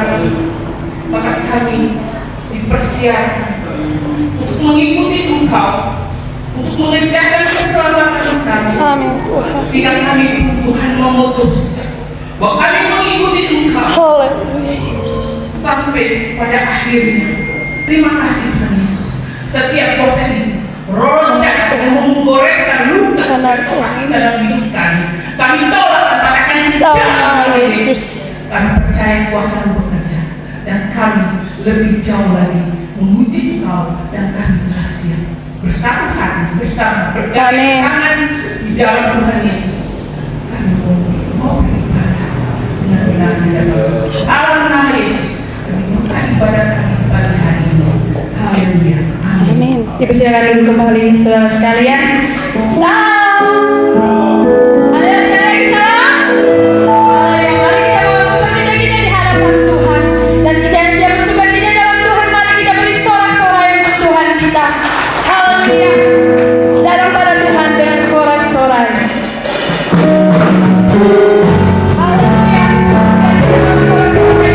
kami, maka kami dipersiapkan untuk mengikuti Engkau, untuk mengerjakan keselamatan kami. Amin Tuhan. Sehingga kami Tuhan memutuskan bahwa kami mengikuti Engkau Haleluya Yesus. sampai pada akhirnya. Terima kasih Tuhan Yesus. Setiap dosa ini roh jahat yang menggoreskan luka dan kematian dalam hidup kami, kami tolak dan katakan Dalam Yesus. Kami percaya kuasa bekerja dan kami lebih jauh lagi memuji Engkau, dan kami berhasil bersatu hati, bersama bergandeng tangan di dalam Tuhan Yesus. Kami mau beribadah benar-benar di dalam nama Yesus. Kami buka ibadah kami pada hari ini. Haleluya. Amin. Amin. Dipersilakan dulu kembali saudara sekalian. Salam. Ada yang saya lagi salam. Mari kita bawa sukacita kita di hadapan Tuhan, dan kita yang siap bersukacita dalam Tuhan, mari kita beri sorak-sorai untuk Tuhan kita. Haleluya. Datang pada Tuhan dengan sorak-sorai. Haleluya. Dan kita bawa sorak-sorai.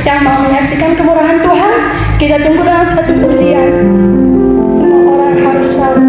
yang mau menyaksikan kemurahan Tuhan. Kita tunggu dalam satu pujian. Semua orang harus tahu.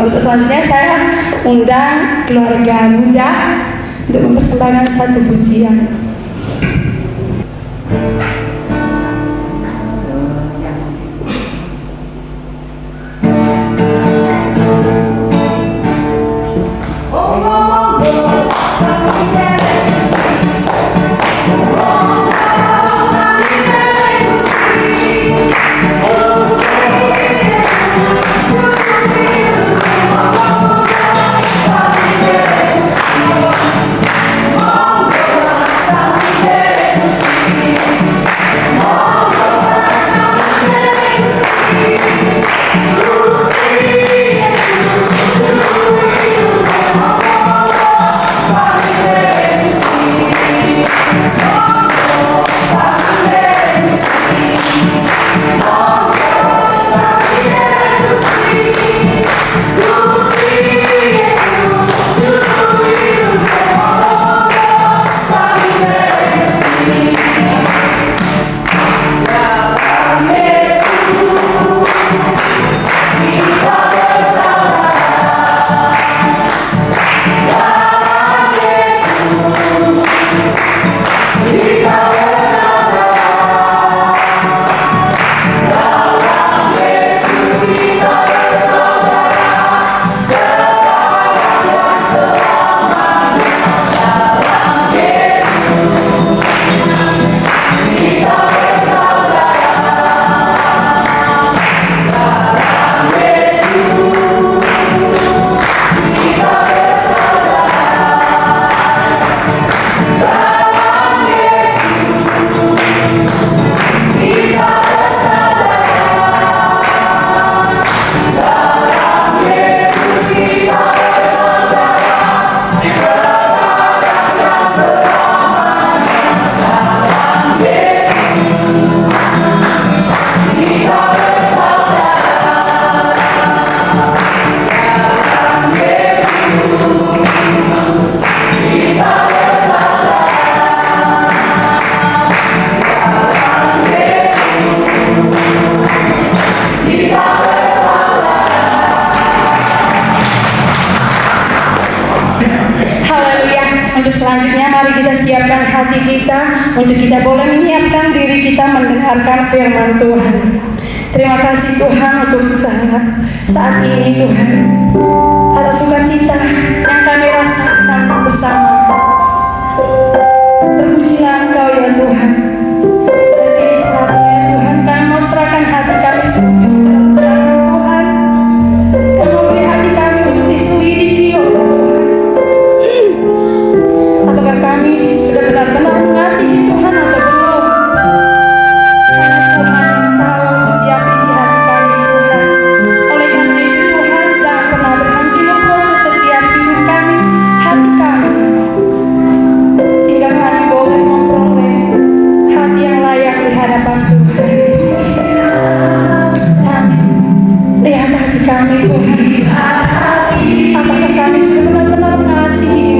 Untuk selanjutnya saya undang keluarga muda untuk mempersembahkan satu pujian. siapkan hati kita untuk kita boleh menyiapkan diri kita mendengarkan firman Tuhan. Terima kasih Tuhan untuk saat ini Tuhan, atas sukacita yang kami rasakan bersama. Terpujilah Engkau ya Tuhan. Dan kini saatnya Tuhan, kami mau serahkan hati kami sepenuhnya dalam Tuhan. Kami mau beri hati kami untuk diselidiki oleh Tuhan. Apakah kami sudah benar-benar mengasihi Tuhan atau belum? Karena Tuhan yang tahu setiap isi hati kami Tuhan. Oleh karena itu Tuhan, jangan pernah berhenti memproses setiap hidup kami, hati kami, sehingga kami boleh memperoleh hati yang layak di hadapan Tuhan. Amin. Lihat hati kami Tuhan. Apakah kami sudah benar-benar mengasihi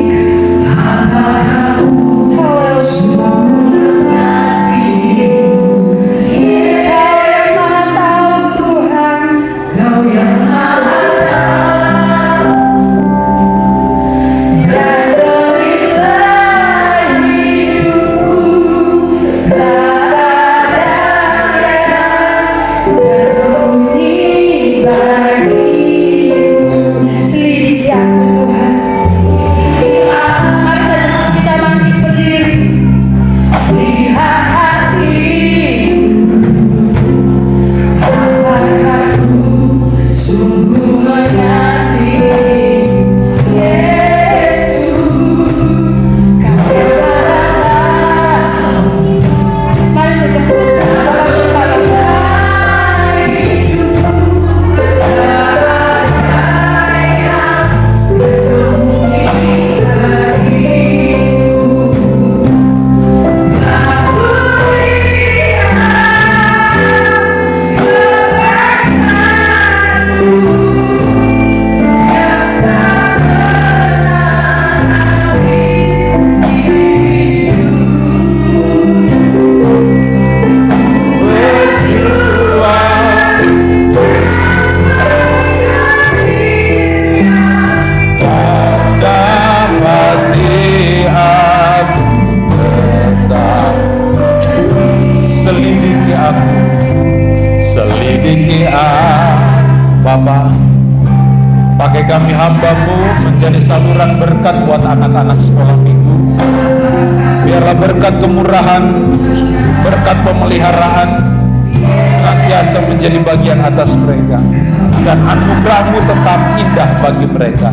Bapa, pakai kami hamba-Mu menjadi saluran berkat buat anak-anak sekolah minggu. Biarlah berkat kemurahan, berkat pemeliharaan senantiasa menjadi bagian atas mereka, dan anugerah-Mu tetap indah bagi mereka.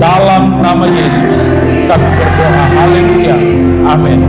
Dalam nama Yesus kami berdoa, haleluya, amin.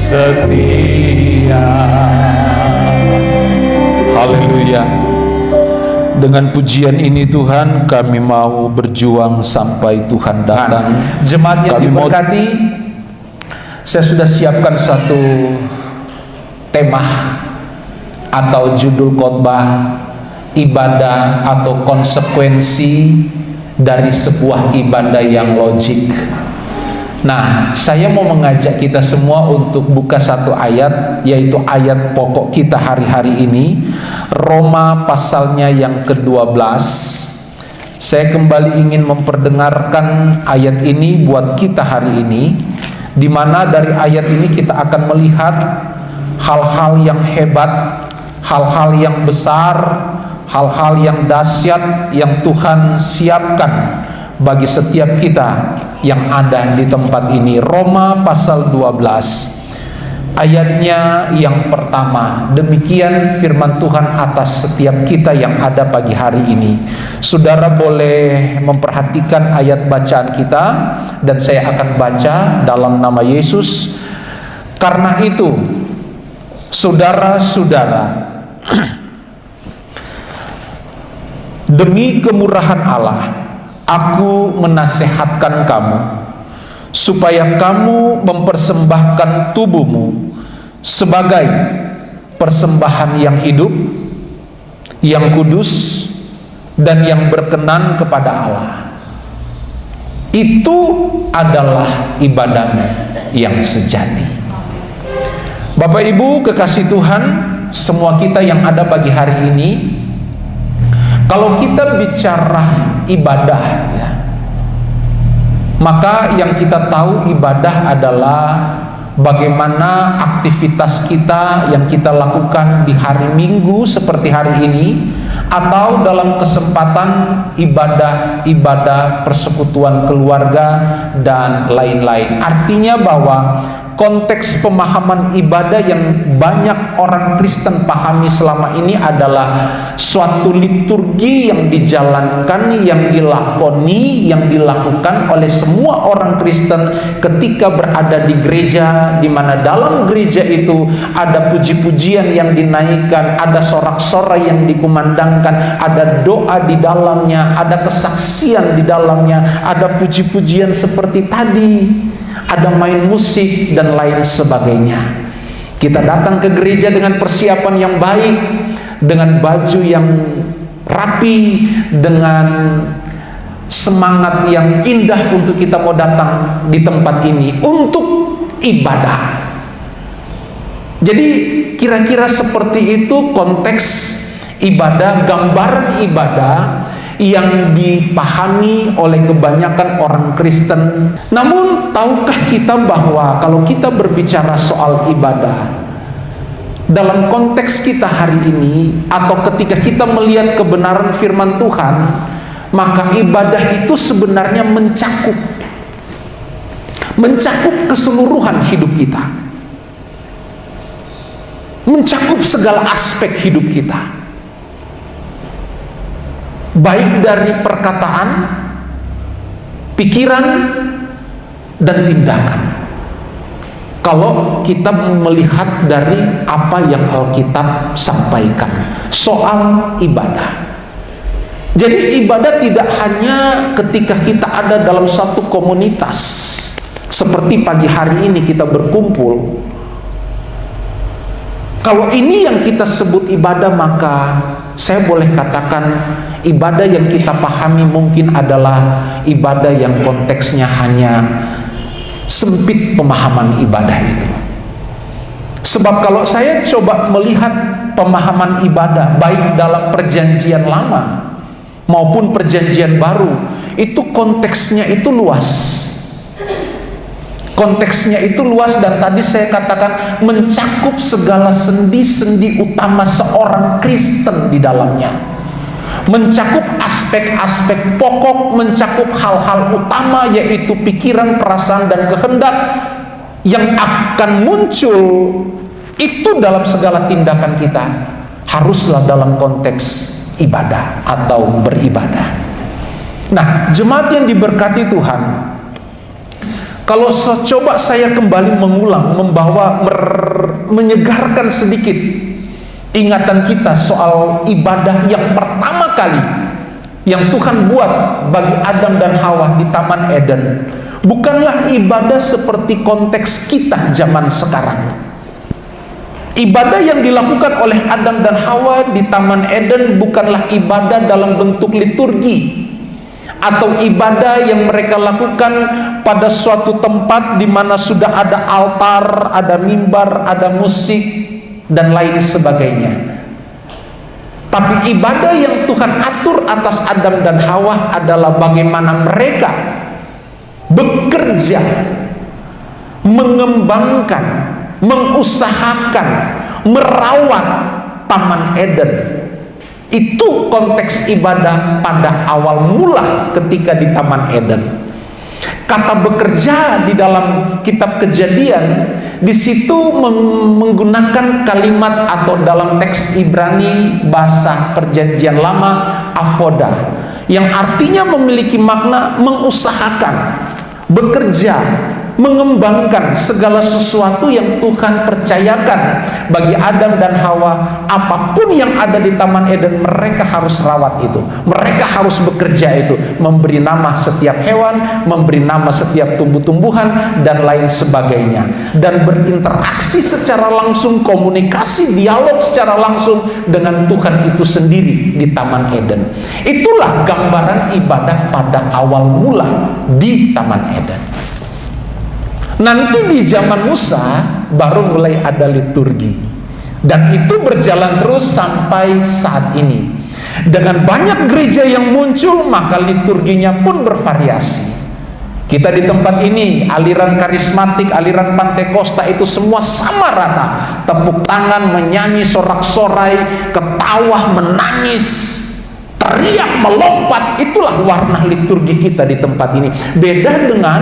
setia. Haleluya. dengan pujian ini Tuhan, kami mau berjuang sampai Tuhan datang. Jemaat yang Kami mau- diberkati, saya sudah siapkan satu tema atau judul khotbah, ibadah atau konsekuensi dari sebuah ibadah yang logik. Nah, saya mau mengajak kita semua untuk buka satu ayat, yaitu ayat pokok kita hari-hari ini, Roma pasalnya yang ke-12. Saya kembali ingin memperdengarkan ayat ini buat kita hari ini, di mana dari ayat ini kita akan melihat hal-hal yang hebat, hal-hal yang besar, hal-hal yang dahsyat yang Tuhan siapkan bagi setiap kita yang ada di tempat ini. Roma pasal 12 ayatnya yang pertama. Demikian firman Tuhan atas setiap kita yang ada pagi hari ini. Saudara boleh memperhatikan ayat bacaan kita, dan saya akan baca dalam nama Yesus. Karena itu, saudara-saudara, demi kemurahan Allah, aku menasehatkan kamu supaya kamu mempersembahkan tubuhmu sebagai persembahan yang hidup, yang kudus, dan yang berkenan kepada Allah. Itu adalah ibadahmu yang sejati. Bapak Ibu kekasih Tuhan, semua kita yang ada pagi hari ini, kalau kita bicara ibadah, ya, maka yang kita tahu ibadah adalah bagaimana aktivitas kita yang kita lakukan di hari Minggu seperti hari ini, atau dalam kesempatan ibadah persekutuan keluarga dan lain-lain. Artinya bahwa konteks pemahaman ibadah yang banyak orang Kristen pahami selama ini adalah suatu liturgi yang dijalankan, yang dilakoni, yang dilakukan oleh semua orang Kristen ketika berada di gereja, di mana dalam gereja itu ada puji-pujian yang dinaikkan, ada sorak-sorai yang dikumandangkan, ada doa di dalamnya, ada kesaksian di dalamnya, ada puji-pujian seperti tadi, ada main musik dan lain sebagainya. Kita datang ke gereja dengan persiapan yang baik, dengan baju yang rapi, dengan semangat yang indah untuk kita mau datang di tempat ini untuk ibadah. Jadi kira-kira seperti itu konteks ibadah, gambaran ibadah yang dipahami oleh kebanyakan orang Kristen. Namun tahukah kita bahwa kalau kita berbicara soal ibadah dalam konteks kita hari ini, atau ketika kita melihat kebenaran firman Tuhan, maka ibadah itu sebenarnya mencakup keseluruhan hidup kita, mencakup segala aspek hidup kita, baik dari perkataan, pikiran, dan tindakan. Kalau kita melihat dari apa yang Alkitab sampaikan soal ibadah. Jadi ibadah tidak hanya ketika kita ada dalam satu komunitas, seperti pagi hari ini kita berkumpul. Kalau ini yang kita sebut ibadah, maka saya boleh katakan ibadah yang kita pahami mungkin adalah ibadah yang konteksnya hanya sempit pemahaman ibadah itu. Sebab kalau saya coba melihat pemahaman ibadah baik dalam perjanjian lama maupun perjanjian baru, itu konteksnya itu luas. Konteksnya itu luas, dan tadi saya katakan mencakup segala sendi-sendi utama seorang Kristen di dalamnya. Mencakup aspek-aspek pokok, mencakup hal-hal utama, yaitu pikiran, perasaan, dan kehendak yang akan muncul itu dalam segala tindakan kita. Haruslah dalam konteks ibadah atau beribadah. Nah, jemaat yang diberkati Tuhan, kalau coba saya kembali mengulang, menyegarkan sedikit ingatan kita soal ibadah yang pertama kali yang Tuhan buat bagi Adam dan Hawa di Taman Eden bukanlah ibadah seperti konteks kita zaman sekarang. Ibadah yang dilakukan oleh Adam dan Hawa di Taman Eden bukanlah ibadah dalam bentuk liturgi atau ibadah yang mereka lakukan pada suatu tempat di mana sudah ada altar, ada mimbar, ada musik dan lain sebagainya. Tapi ibadah yang Tuhan atur atas Adam dan Hawa adalah bagaimana mereka bekerja, mengembangkan, mengusahakan, merawat Taman Eden. Itu konteks ibadah pada awal mula ketika di Taman Eden. Kata bekerja di dalam kitab Kejadian di situ menggunakan kalimat atau dalam teks Ibrani bahasa Perjanjian Lama avoda, yang artinya memiliki makna mengusahakan, bekerja, mengembangkan segala sesuatu yang Tuhan percayakan bagi Adam dan Hawa. Apapun yang ada di Taman Eden, mereka harus rawat itu, mereka harus bekerja itu, memberi nama setiap hewan, memberi nama setiap tumbuh-tumbuhan dan lain sebagainya, dan berinteraksi secara langsung, komunikasi, dialog secara langsung dengan Tuhan itu sendiri di Taman Eden. Itulah gambaran ibadah pada awal mula di Taman Eden. Nanti di zaman Musa baru mulai ada liturgi, dan itu berjalan terus sampai saat ini. Dengan banyak gereja yang muncul, maka liturginya pun bervariasi. Kita di tempat ini, aliran karismatik, aliran Pantekosta itu semua sama rata. Tepuk tangan, menyanyi, sorak-sorai, ketawa, menangis, teriak, melompat. Itulah warna liturgi kita di tempat ini. Beda dengan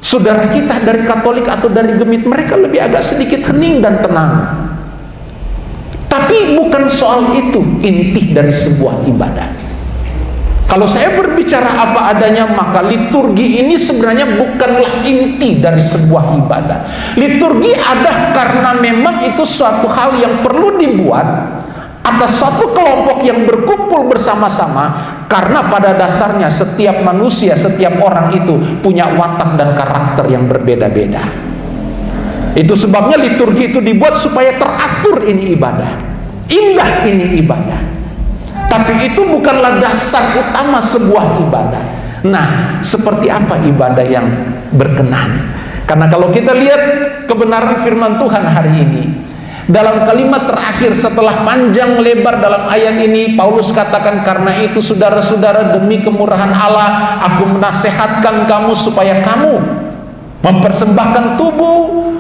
saudara kita dari Katolik atau dari Gemit, mereka lebih agak sedikit hening dan tenang. Tapi bukan soal itu inti dari sebuah ibadah. Kalau saya berbicara apa adanya, maka liturgi ini sebenarnya bukanlah inti dari sebuah ibadah. Liturgi ada karena memang itu suatu hal yang perlu dibuat atas satu kelompok yang berkumpul bersama-sama. Karena pada dasarnya setiap manusia, setiap orang itu punya watak dan karakter yang berbeda-beda. Itu sebabnya liturgi itu dibuat supaya teratur ini ibadah, indah ini ibadah. Tapi itu bukanlah dasar utama sebuah ibadah. Nah, seperti apa ibadah yang berkenan? Karena kalau kita lihat kebenaran firman Tuhan hari ini, dalam kalimat terakhir setelah panjang lebar dalam ayat ini, Paulus katakan, karena itu saudara-saudara, demi kemurahan Allah, aku menasehatkan kamu supaya kamu mempersembahkan tubuh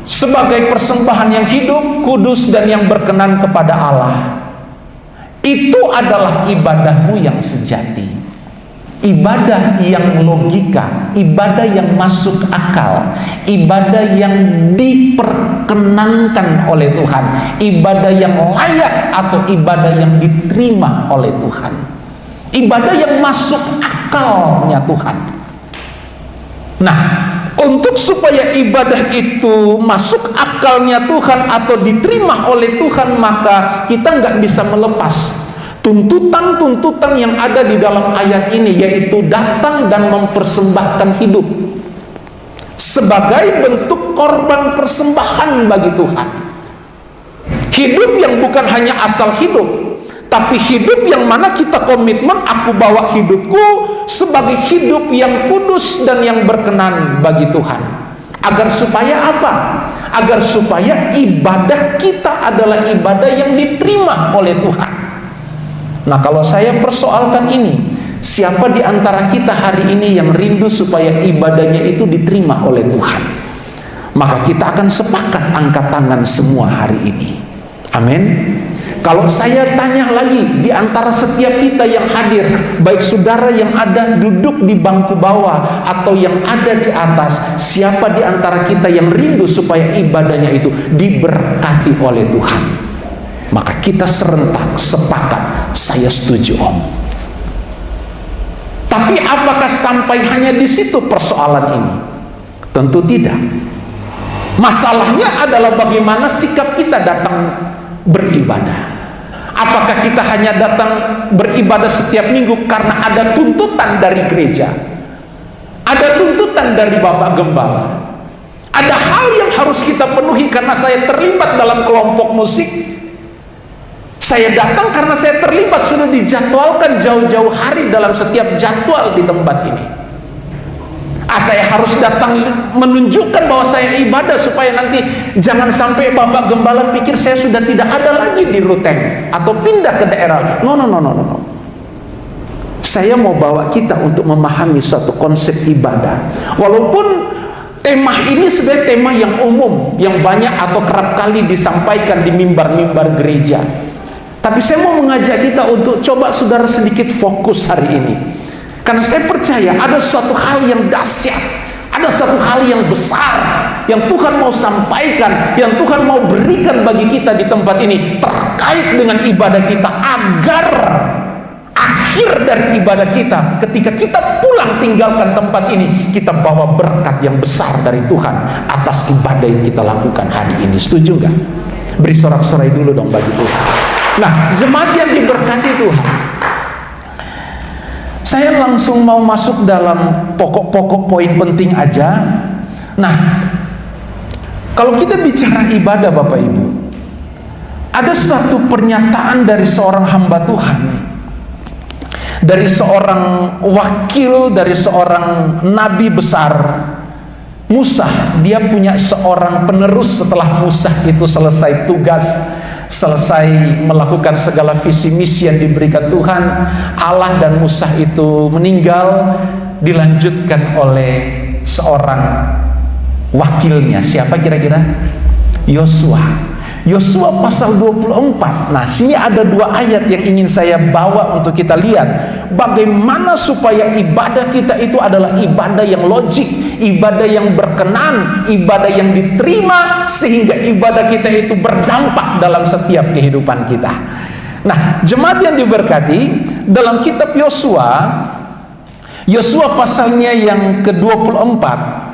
sebagai persembahan yang hidup, kudus, dan yang berkenan kepada Allah. Itu adalah ibadahmu yang sejati. Ibadah yang logika, ibadah yang masuk akal, ibadah yang diperkenankan oleh Tuhan, ibadah yang layak atau ibadah yang diterima oleh Tuhan, ibadah yang masuk akalnya Tuhan. Nah, untuk supaya ibadah itu masuk akalnya Tuhan atau diterima oleh Tuhan, maka kita nggak bisa melepas tuntutan-tuntutan yang ada di dalam ayat ini, yaitu datang dan mempersembahkan hidup sebagai bentuk korban persembahan bagi Tuhan. Hidup yang bukan hanya asal hidup, tapi hidup yang mana kita komitmen, aku bawa hidupku sebagai hidup yang kudus dan yang berkenan bagi Tuhan. Agar supaya apa? Agar supaya ibadah kita adalah ibadah yang diterima oleh Tuhan. Nah, kalau saya persoalkan ini, siapa di antara kita hari ini yang rindu supaya ibadahnya itu diterima oleh Tuhan? Maka kita akan sepakat angkat tangan semua hari ini. Amin. Kalau saya tanya lagi, di antara setiap kita yang hadir, baik saudara yang ada duduk di bangku bawah atau yang ada di atas, siapa di antara kita yang rindu supaya ibadahnya itu diberkati oleh Tuhan? Maka kita serentak sepakat, saya setuju Om. Tapi apakah sampai hanya di situ persoalan ini? Tentu tidak. Masalahnya adalah bagaimana sikap kita datang beribadah. Apakah kita hanya datang beribadah setiap minggu karena ada tuntutan dari gereja, ada tuntutan dari Bapak Gembala, ada hal yang harus kita penuhi karena saya terlibat dalam kelompok musik, saya datang karena saya terlibat, sudah dijadwalkan jauh-jauh hari dalam setiap jadwal di tempat ini. Saya harus datang menunjukkan bahwa saya ibadah supaya nanti jangan sampai Bapak Gembala pikir saya sudah tidak ada lagi di Ruteng atau pindah ke daerah. No. Saya mau bawa kita untuk memahami suatu konsep ibadah. Walaupun tema ini sebenarnya tema yang umum, yang banyak atau kerap kali disampaikan di mimbar-mimbar gereja. Tapi saya mau mengajak kita untuk coba saudara sedikit fokus hari ini. Karena saya percaya ada suatu hal yang dahsyat, ada suatu hal yang besar yang Tuhan mau sampaikan, yang Tuhan mau berikan bagi kita di tempat ini terkait dengan ibadah kita, agar akhir dari ibadah kita ketika kita pulang tinggalkan tempat ini, kita bawa berkat yang besar dari Tuhan atas ibadah yang kita lakukan hari ini. Setuju nggak? Beri sorak-sorai dulu dong bagi Tuhan. Nah, jemaat yang diberkati Tuhan, saya langsung mau masuk dalam pokok-pokok poin penting aja. Nah, kalau kita bicara ibadah Bapak Ibu, ada suatu pernyataan dari seorang hamba Tuhan, dari seorang wakil, dari seorang nabi besar, Musa. Dia punya seorang penerus setelah Musa itu selesai tugas, selesai melakukan segala visi misi yang diberikan Tuhan Allah, dan Musa itu meninggal, dilanjutkan oleh seorang wakilnya. Siapa kira-kira? Yosua. Yosua pasal 24. Nah, sini ada dua ayat yang ingin saya bawa untuk kita lihat bagaimana supaya ibadah kita itu adalah ibadah yang logik, ibadah yang berkenan, ibadah yang diterima, sehingga ibadah kita itu berdampak dalam setiap kehidupan kita. Nah, jemaat yang diberkati, dalam kitab Yosua pasalnya yang ke-24,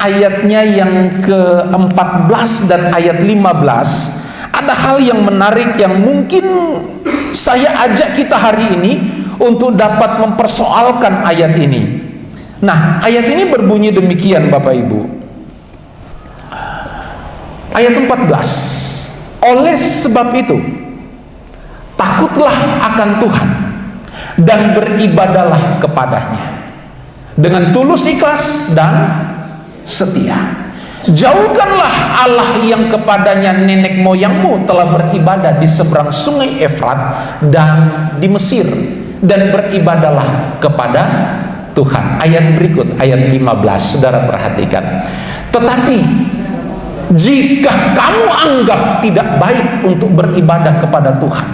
ayatnya yang ke-14 dan ayat 15, ada hal yang menarik yang mungkin saya ajak kita hari ini untuk dapat mempersoalkan ayat ini. Nah, ayat ini berbunyi demikian Bapak Ibu. Ayat 14. Oleh sebab itu, takutlah akan Tuhan dan beribadalah kepadanya dengan tulus, ikhlas, dan setia. Jauhkanlah Allah yang kepadanya nenek moyangmu telah beribadah di seberang sungai Efrat dan di Mesir, dan beribadalah kepada Tuhan. Ayat berikut, ayat 15, saudara perhatikan. Tetapi jika kamu anggap tidak baik untuk beribadah kepada Tuhan,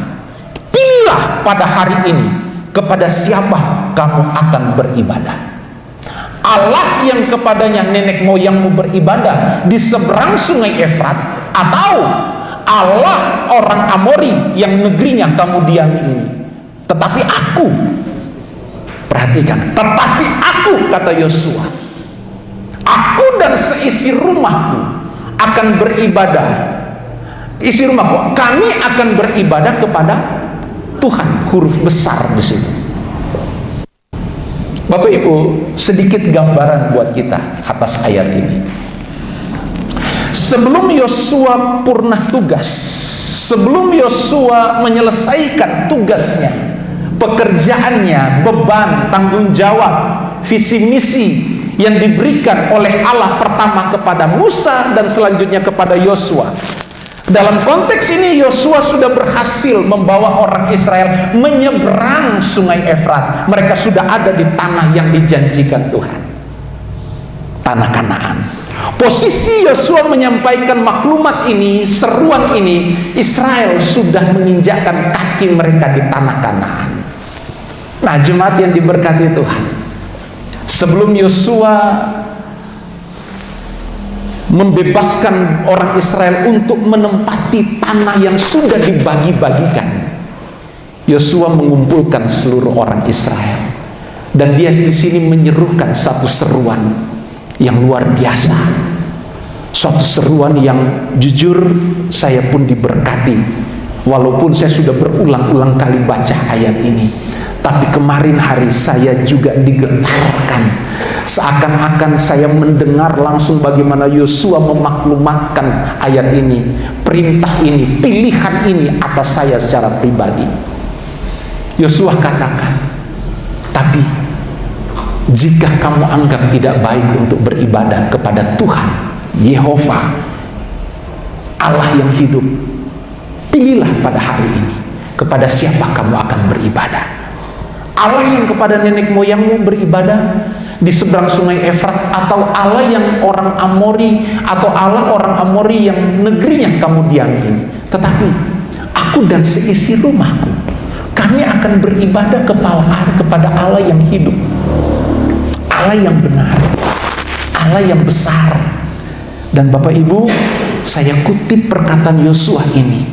pilihlah pada hari ini kepada siapa kamu akan beribadah. Allah yang kepadanya nenek moyangmu beribadah di seberang sungai Efrat, atau Allah orang Amori yang negerinya kamu diami ini. Tetapi aku, perhatikan, tetapi aku, kata Yosua, aku dan seisi rumahku akan beribadah. Isi rumahku, kami akan beribadah kepada Tuhan. Huruf besar di situ. Bapak Ibu, sedikit gambaran buat kita atas ayat ini. Sebelum Yosua purna tugas, sebelum Yosua menyelesaikan tugasnya, pekerjaannya, beban, tanggung jawab, visi misi yang diberikan oleh Allah pertama kepada Musa dan selanjutnya kepada Yosua. Dalam konteks ini Yosua sudah berhasil membawa orang Israel menyeberang sungai Efrat. Mereka sudah ada di tanah yang dijanjikan Tuhan, tanah Kanaan. Posisi Yosua menyampaikan maklumat ini, seruan ini, Israel sudah menginjakkan kaki mereka di tanah Kanaan. Nah, jemaat yang diberkati Tuhan, sebelum Yosua membebaskan orang Israel untuk menempati tanah yang sudah dibagi-bagikan, Yosua mengumpulkan seluruh orang Israel, dan dia di sini menyerukan satu seruan yang luar biasa, suatu seruan yang jujur saya pun diberkati Walaupun saya sudah berulang-ulang kali baca ayat ini, tapi kemarin hari saya juga digetarkan. Seakan-akan saya mendengar langsung bagaimana Yosua memaklumatkan ayat ini, perintah ini, pilihan ini atas saya secara pribadi. Yosua katakan, tapi jika kamu anggap tidak baik untuk beribadah kepada Tuhan Yehova Allah yang hidup, pilihlah pada hari ini kepada siapa kamu akan beribadah. Allah yang kepada nenek moyangmu beribadah di seberang sungai Efrat, atau Allah yang orang Amori, atau Allah orang Amori yang negerinya kamu diami ini. Tetapi aku dan seisi rumahku, kami akan beribadah kepada Allah yang hidup, Allah yang benar, Allah yang besar. Dan Bapak Ibu, saya kutip perkataan Yosua ini,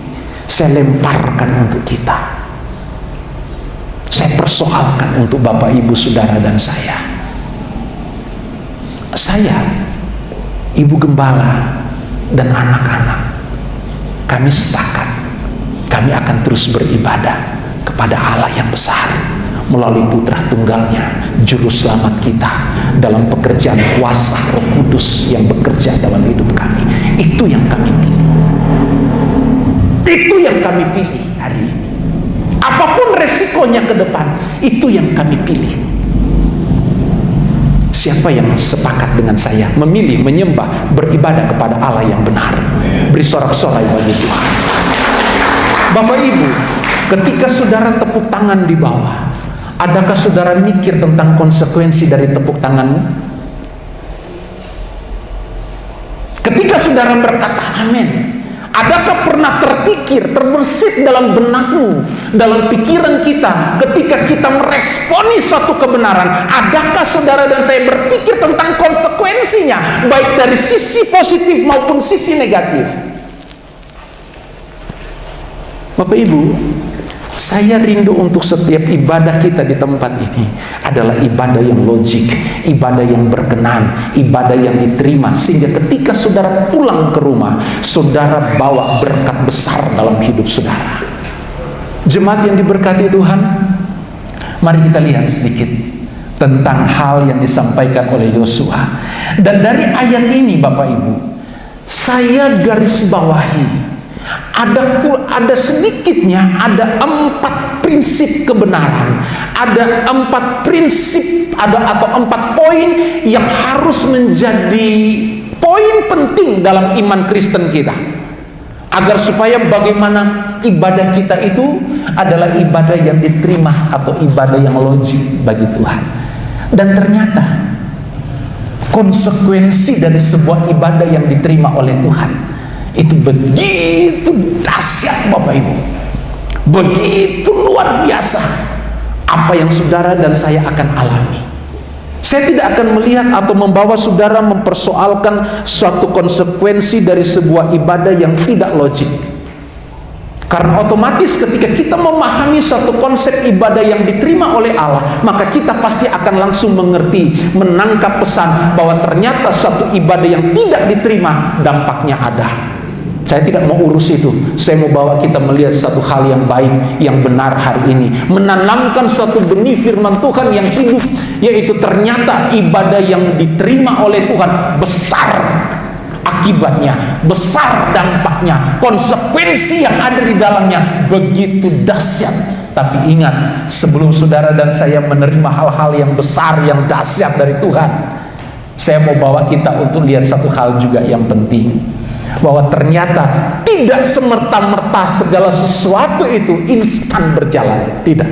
saya lemparkan untuk kita, saya persoalkan untuk Bapak Ibu Saudara dan saya, Ibu Gembala dan anak-anak, kami sepakat, kami akan terus beribadah kepada Allah yang besar melalui Putra Tunggalnya, Juru Selamat kita, dalam pekerjaan kuasa Roh Kudus yang bekerja dalam hidup kami. Itu yang kami pilih. Itu yang kami pilih hari ini. Apapun resikonya ke depan, itu yang kami pilih. Siapa yang sepakat dengan saya memilih, menyembah, beribadah kepada Allah yang benar? Beri sorak-sorai bagi Tuhan. Bapak Ibu, ketika saudara tepuk tangan di bawah, adakah saudara mikir tentang konsekuensi dari tepuk tanganmu? Ketika saudara berkata amin, adakah pernah terpikir, terbersit dalam benakmu, dalam pikiran kita, ketika kita meresponi suatu kebenaran, adakah saudara dan saya berpikir tentang konsekuensinya, baik dari sisi positif maupun sisi negatif? Bapak Ibu, saya rindu untuk setiap ibadah kita di tempat ini adalah ibadah yang logik, ibadah yang berkenan, ibadah yang diterima, sehingga ketika saudara pulang ke rumah, saudara bawa berkat besar dalam hidup saudara. Jemaat yang diberkati Tuhan, mari kita lihat sedikit tentang hal yang disampaikan oleh Yosua. Dan dari ayat ini Bapak Ibu, saya garis bawahi, ada sedikitnya ada 4 prinsip kebenaran, ada 4 prinsip, atau 4 poin yang harus menjadi poin penting dalam iman Kristen kita, agar supaya bagaimana ibadah kita itu adalah ibadah yang diterima atau ibadah yang logik bagi Tuhan. Dan ternyata konsekuensi dari sebuah ibadah yang diterima oleh Tuhan itu begitu dahsyat Bapak Ibu, begitu luar biasa apa yang saudara dan saya akan alami. Saya tidak akan melihat atau membawa saudara mempersoalkan suatu konsekuensi dari sebuah ibadah yang tidak logik, karena otomatis ketika kita memahami suatu konsep ibadah yang diterima oleh Allah, maka kita pasti akan langsung mengerti, menangkap pesan bahwa ternyata suatu ibadah yang tidak diterima dampaknya ada. Saya tidak mau urus itu. Saya mau bawa kita melihat satu hal yang baik, yang benar hari ini, menanamkan suatu benih firman Tuhan yang hidup, yaitu ternyata ibadah yang diterima oleh Tuhan besar akibatnya, besar dampaknya, konsekuensi yang ada di dalamnya begitu dahsyat. Tapi ingat, sebelum saudara dan saya menerima hal-hal yang besar, yang dahsyat dari Tuhan, saya mau bawa kita untuk lihat satu hal juga yang penting, bahwa ternyata tidak semerta-merta segala sesuatu itu instan berjalan. Tidak.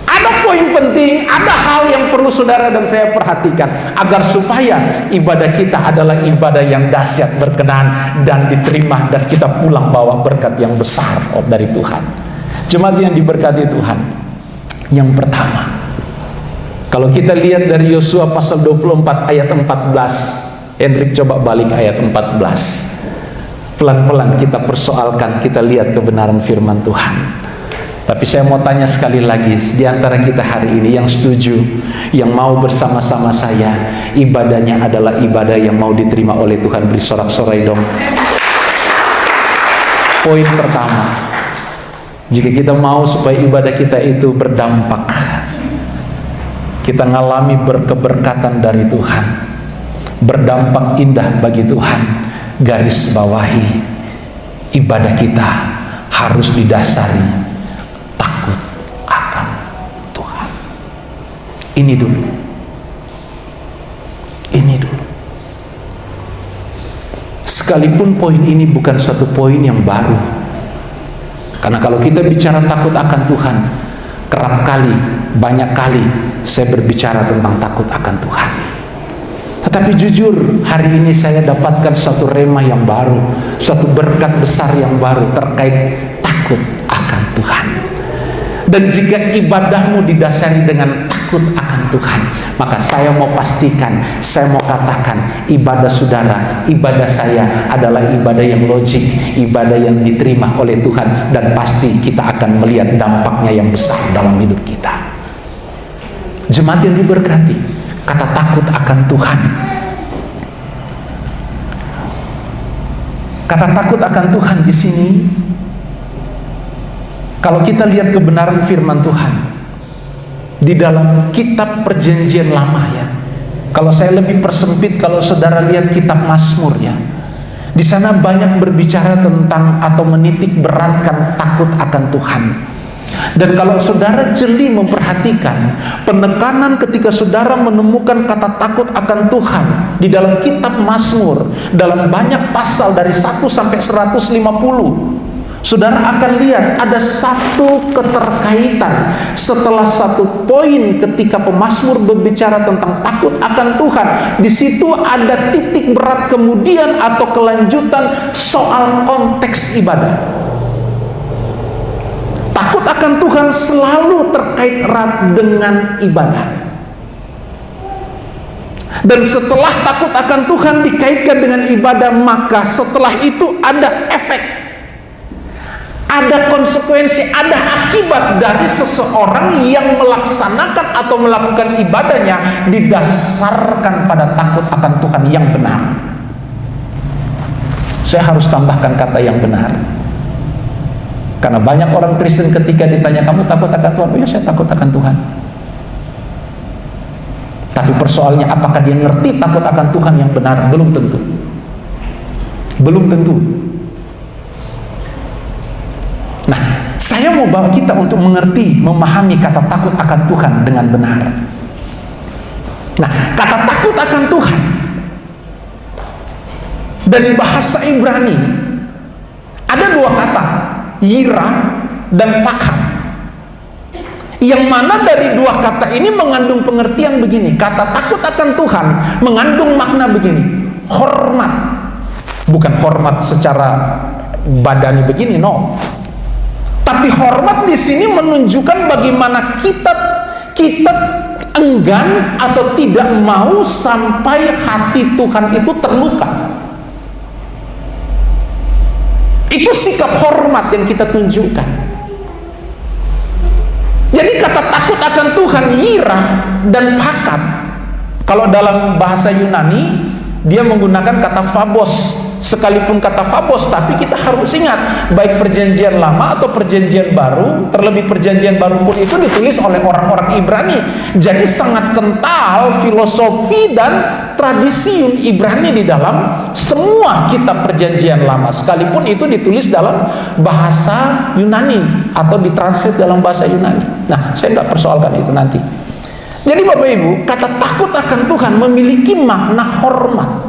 Ada poin penting, ada hal yang perlu saudara dan saya perhatikan, agar supaya ibadah kita adalah ibadah yang dahsyat, berkenan, dan diterima, dan kita pulang bawa berkat yang besar dari Tuhan. Jemaat yang diberkati Tuhan, yang pertama, kalau kita lihat dari Yosua pasal 24 ayat 14, Hendrik coba balik ayat 14. Pelan-pelan kita persoalkan, kita lihat kebenaran firman Tuhan. Tapi saya mau tanya sekali lagi, di antara kita hari ini yang setuju, yang mau bersama-sama saya, ibadahnya adalah ibadah yang mau diterima oleh Tuhan, beri sorak-sorai dong. Poin pertama, Jika kita mau supaya ibadah kita itu berdampak, kita ngalami berkeberkatan dari Tuhan, berdampak indah bagi Tuhan, garis bawahi, ibadah kita harus didasari takut akan Tuhan. Ini dulu. Sekalipun poin ini bukan suatu poin yang baru, karena kalau kita bicara takut akan Tuhan, kerap kali, banyak kali saya berbicara tentang takut akan Tuhan. Tetapi jujur, hari ini saya dapatkan satu rema yang baru, suatu berkat besar yang baru terkait takut akan Tuhan. Dan jika ibadahmu didasari dengan takut akan Tuhan, maka saya mau pastikan, saya mau katakan, ibadah saudara, ibadah saya adalah ibadah yang logik, ibadah yang diterima oleh Tuhan, dan pasti kita akan melihat dampaknya yang besar dalam hidup kita. Jemaat yang diberkati, kata takut akan Tuhan, kata takut akan Tuhan di sini, kalau kita lihat kebenaran firman Tuhan di dalam kitab Perjanjian Lama, ya, kalau saya lebih persempit, kalau saudara lihat kitab Mazmur, ya, di sana banyak berbicara tentang atau menitik beratkan takut akan Tuhan. Dan kalau saudara jeli memperhatikan penekanan ketika saudara menemukan kata takut akan Tuhan di dalam kitab Mazmur, dalam banyak pasal dari 1 sampai 150, saudara akan lihat ada satu keterkaitan. Setelah satu poin ketika pemazmur berbicara tentang takut akan Tuhan, di situ ada titik berat kemudian atau kelanjutan soal konteks ibadah. Takut akan Tuhan selalu terkait erat dengan ibadah. Dan setelah takut akan Tuhan dikaitkan dengan ibadah, maka setelah itu ada efek, ada konsekuensi, ada akibat dari seseorang yang melaksanakan atau melakukan ibadahnya didasarkan pada takut akan Tuhan yang benar. Saya harus tambahkan kata yang benar, karena banyak orang Kristen ketika ditanya, kamu takut akan Tuhan? Oh ya, saya takut akan Tuhan. Tapi persoalannya, apakah dia ngerti takut akan Tuhan yang benar? Belum tentu. Belum tentu. Nah, saya mau bawa kita untuk mengerti, memahami kata takut akan Tuhan dengan benar. Nah, kata takut akan Tuhan dari bahasa Ibrani ada dua kata, yira dan pakar, yang mana dari dua kata ini mengandung pengertian begini. Kata takut akan Tuhan mengandung makna begini, hormat, bukan hormat secara badani begini, no. Tapi hormat di sini menunjukkan bagaimana kita enggan atau tidak mau sampai hati Tuhan itu terluka. Itu sikap hormat yang kita tunjukkan. Jadi kata takut akan Tuhan, yirah dan pakat, kalau dalam bahasa Yunani dia menggunakan kata phobos. Sekalipun kata phobos, tapi kita harus ingat, baik perjanjian lama atau perjanjian baru, terlebih perjanjian baru pun itu ditulis oleh orang-orang Ibrani. Jadi sangat kental filosofi dan tradisi Ibrani di dalam semua kitab perjanjian lama, sekalipun itu ditulis dalam bahasa Yunani atau ditranslate dalam bahasa Yunani. Nah, saya nggak persoalkan itu nanti. Jadi Bapak Ibu, kata takut akan Tuhan memiliki makna hormat.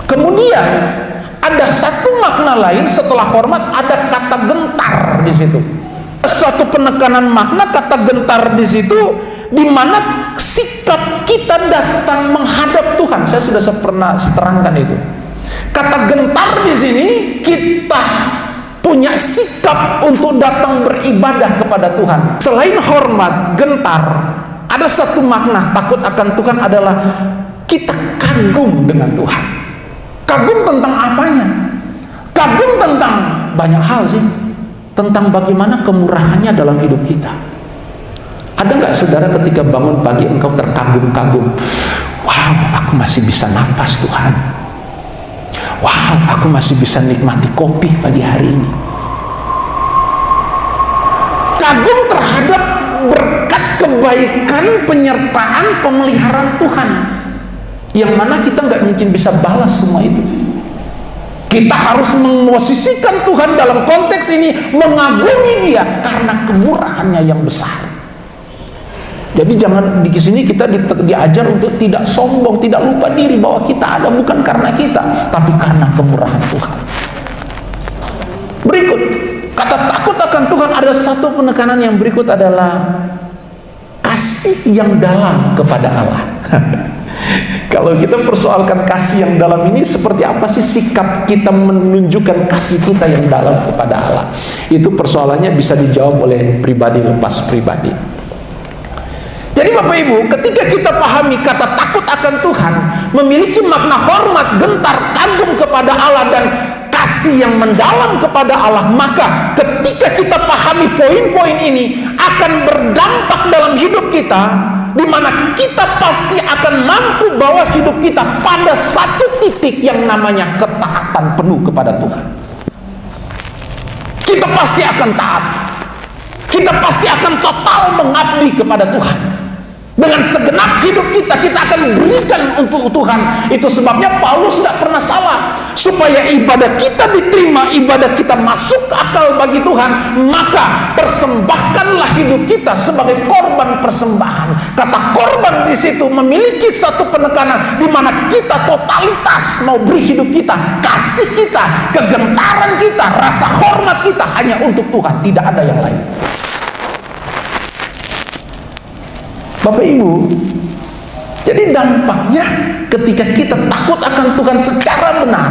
Kemudian ada satu makna lain setelah hormat, ada kata gentar di situ. Suatu penekanan makna kata gentar di situ, di mana sikap kita datang menghadap Tuhan. Saya sudah pernah terangkan itu. Kata gentar di sini, kita punya sikap untuk datang beribadah kepada Tuhan. Selain hormat, gentar, ada satu makna takut akan Tuhan adalah kita kagum dengan Tuhan. Kagum tentang apanya? Kagum tentang banyak hal sih. Tentang bagaimana kemurahannya dalam hidup kita. Ada nggak saudara ketika bangun pagi engkau terkagum-kagum? Wow, aku masih bisa napas Tuhan. Wow, aku masih bisa nikmati kopi pagi hari ini. kagum terhadap berkat kebaikan, penyertaan, pemeliharaan Tuhan, yang mana kita nggak mungkin bisa balas semua itu. Kita harus memosisikan Tuhan dalam konteks ini, mengagumi Dia karena kemurahannya yang besar. Jadi jangan di sini kita diajar untuk tidak sombong, tidak lupa diri bahwa kita ada bukan karena kita, tapi karena kemurahan Tuhan. Berikut, kata takut akan Tuhan, ada satu penekanan yang berikut adalah kasih yang dalam kepada Allah. Kalau kita persoalkan kasih yang dalam ini, seperti apa sih sikap kita menunjukkan kasih kita yang dalam kepada Allah? Itu persoalannya bisa dijawab oleh pribadi lepas pribadi. Jadi Bapak Ibu, ketika kita pahami kata takut akan Tuhan memiliki makna hormat, gentar, kagum kepada Allah dan kasih yang mendalam kepada Allah, maka ketika kita pahami poin-poin ini akan berdampak dalam hidup kita, di mana kita pasti akan mampu bawa hidup kita pada satu titik yang namanya ketaatan penuh kepada Tuhan. Kita pasti akan taat, kita pasti akan total mengabdi kepada Tuhan. Dengan segenap hidup kita akan berikan untuk Tuhan. Itu sebabnya Paulus tidak pernah salah. Supaya ibadah kita diterima, ibadah kita masuk ke akal bagi Tuhan, maka persembahkanlah hidup kita sebagai korban persembahan. Kata korban di situ memiliki satu penekanan di mana kita totalitas mau beri hidup kita, kasih kita, kegentaran kita, rasa hormat kita hanya untuk Tuhan, tidak ada yang lain. Bapak Ibu, jadi dampaknya ketika kita takut akan Tuhan secara benar,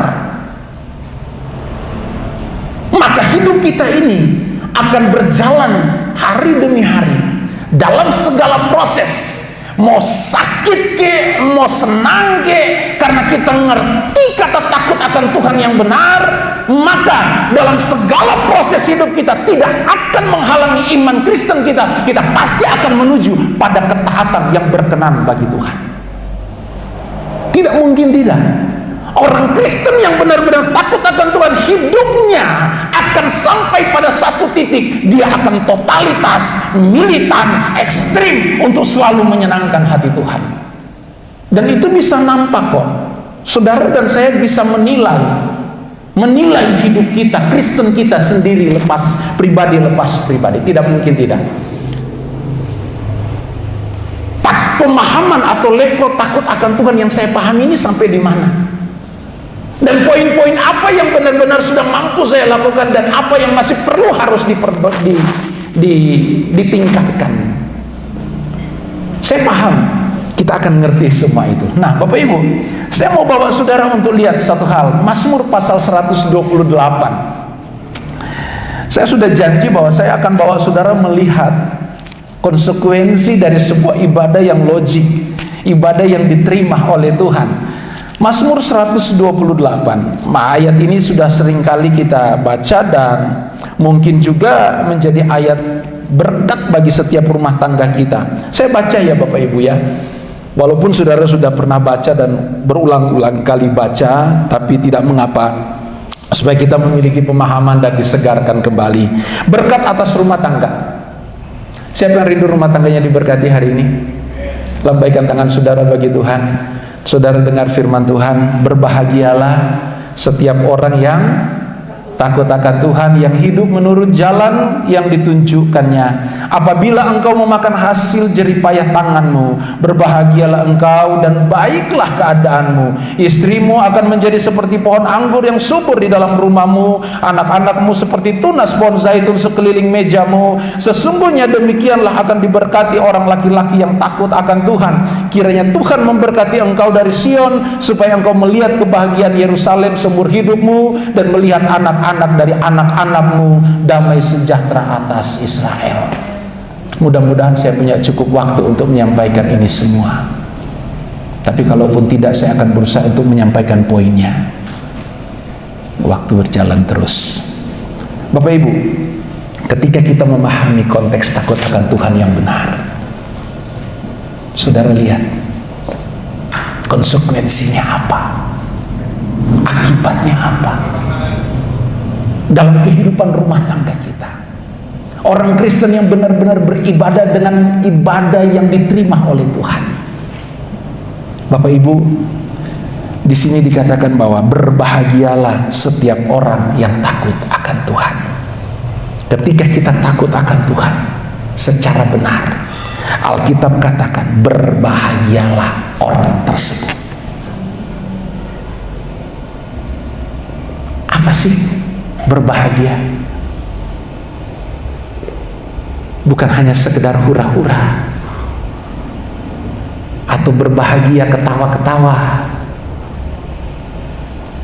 maka hidup kita ini akan berjalan hari demi hari dalam segala proses. Mau sakit ke, mau senang ke, karena kita ngerti kata takut akan Tuhan yang benar, maka dalam segala proses hidup kita tidak akan menghalangi iman Kristen kita. Kita pasti akan menuju pada ketaatan yang berkenan bagi Tuhan. Tidak mungkin tidak. Orang Kristen yang benar-benar takut akan Tuhan, hidupnya akan sampai pada satu titik, dia akan totalitas, militan, ekstrim untuk selalu menyenangkan hati Tuhan. Dan itu bisa nampak kok. Saudara dan saya bisa menilai hidup kita, Kristen kita sendiri lepas pribadi. Tidak mungkin tidak. Pemahaman atau level takut akan Tuhan yang saya pahami ini sampai di mana? Dan poin-poin apa yang benar-benar sudah mampu saya lakukan dan apa yang masih perlu harus ditingkatkan. Saya paham, kita akan ngerti semua itu. Nah, Bapak Ibu, saya mau bawa saudara untuk lihat satu hal. Mazmur pasal 128. Saya sudah janji bahwa saya akan bawa saudara melihat konsekuensi dari sebuah ibadah yang logik, ibadah yang diterima oleh Tuhan. Mazmur 128, ayat ini sudah seringkali kita baca dan mungkin juga menjadi ayat berkat bagi setiap rumah tangga kita. Saya baca ya Bapak Ibu ya, walaupun saudara sudah pernah baca dan berulang-ulang kali baca, tapi tidak mengapa, supaya kita memiliki pemahaman dan disegarkan kembali. Berkat atas rumah tangga. Siapa yang rindu rumah tangganya diberkati hari ini? Lambaikan tangan saudara bagi Tuhan. Saudara dengar firman Tuhan, berbahagialah setiap orang yang takut akan Tuhan, yang hidup menurut jalan yang ditunjukkannya. Apabila engkau memakan hasil jeripayah tanganmu, berbahagialah engkau dan baiklah keadaanmu. Istrimu akan menjadi seperti pohon anggur yang subur di dalam rumahmu, anak-anakmu seperti tunas pohon zaitun sekeliling mejamu. Sesungguhnya demikianlah akan diberkati orang laki-laki yang takut akan Tuhan. Kiranya Tuhan memberkati engkau dari Sion, supaya engkau melihat kebahagiaan Yerusalem seumur hidupmu dan melihat anak-anak dari anak-anakmu damai sejahtera atas Israel. Mudah-mudahan saya punya cukup waktu untuk menyampaikan ini semua. Tapi kalaupun tidak, saya akan berusaha untuk menyampaikan poinnya. Waktu berjalan terus. Bapak Ibu, ketika kita memahami konteks takut akan Tuhan yang benar, saudara lihat konsekuensinya apa, akibatnya apa dalam kehidupan rumah tangga kita. Orang Kristen yang benar-benar beribadah dengan ibadah yang diterima oleh Tuhan. Bapak Ibu, di sini dikatakan bahwa berbahagialah setiap orang yang takut akan Tuhan. Ketika kita takut akan Tuhan secara benar, Alkitab katakan berbahagialah orang tersebut. Apa sih berbahagia? Bukan hanya sekedar hura-hura atau berbahagia ketawa-ketawa.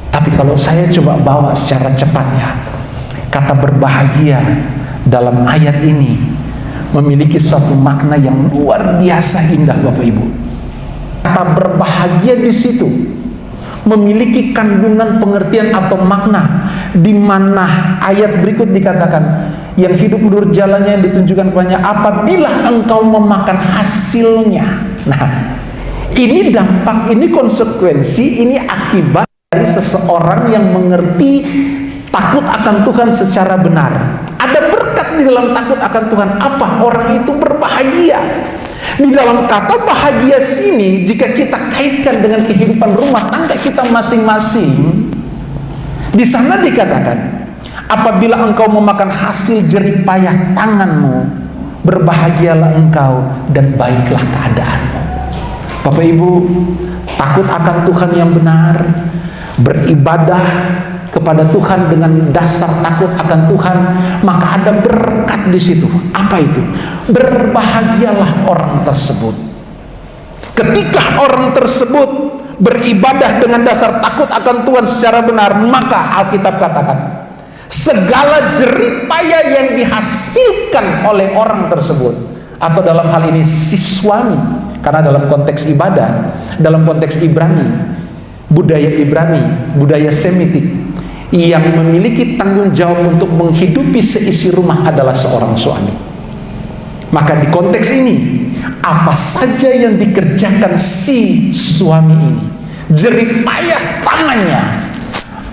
Tapi kalau saya coba bawa secara cepatnya, kata berbahagia dalam ayat ini memiliki suatu makna yang luar biasa indah, Bapak Ibu. Kata berbahagia di situ memiliki kandungan pengertian atau makna, di mana ayat berikut dikatakan yang hidup menurut jalannya yang ditunjukkan kepadanya apabila engkau memakan hasilnya. Nah, ini dampak, ini konsekuensi, ini akibat dari seseorang yang mengerti takut akan Tuhan secara benar. Ada berkat di dalam takut akan Tuhan. Apa? Orang itu berbahagia. Di dalam kata bahagia sini, jika kita kaitkan dengan kehidupan rumah tangga kita masing-masing, di sana dikatakan apabila engkau memakan hasil jerih payah tanganmu, berbahagialah engkau dan baiklah keadaanmu. Bapak Ibu, takut akan Tuhan yang benar, beribadah kepada Tuhan dengan dasar takut akan Tuhan, maka ada berkat di situ. Apa itu? Berbahagialah orang tersebut. Ketika orang tersebut beribadah dengan dasar takut akan Tuhan secara benar, maka Alkitab katakan segala jerih payah yang dihasilkan oleh orang tersebut, atau dalam hal ini si suami, karena dalam konteks ibadah, dalam konteks Ibrani, budaya Ibrani, budaya Semitik, yang memiliki tanggung jawab untuk menghidupi seisi rumah adalah seorang suami. Maka di konteks ini, apa saja yang dikerjakan si suami ini, jerih payah tangannya